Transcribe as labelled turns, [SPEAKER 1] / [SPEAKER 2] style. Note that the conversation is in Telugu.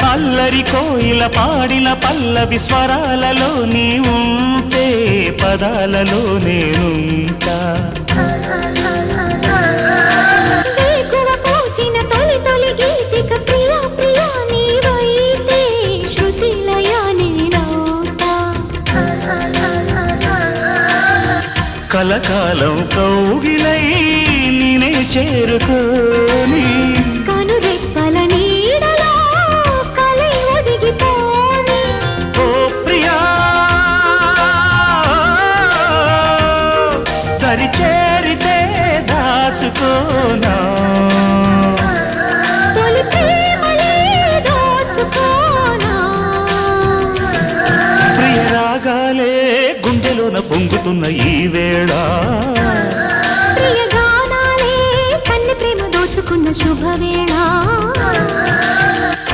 [SPEAKER 1] అల్లరి కోయిల పాడిన పల్లవి స్వరాలలో నీ ఉంటే పదాలలో నేనుంటా కలకాలం కౌగిలై నేనే చేరుకోని
[SPEAKER 2] కనురెప్పల నీడలో కలై ఒదిగిపోని
[SPEAKER 1] ఓ ప్రియా దరి చేరితే దాచుకోనా
[SPEAKER 2] తొలి ప్రేమలే దోచుకోనా
[SPEAKER 1] ప్రియ రాగాలే గుండెలోన పొంగుతున్న ఈ వేళ
[SPEAKER 2] ప్రియ గానాలే కన్నె ప్రేమ దోచుకున్న శుభవేళ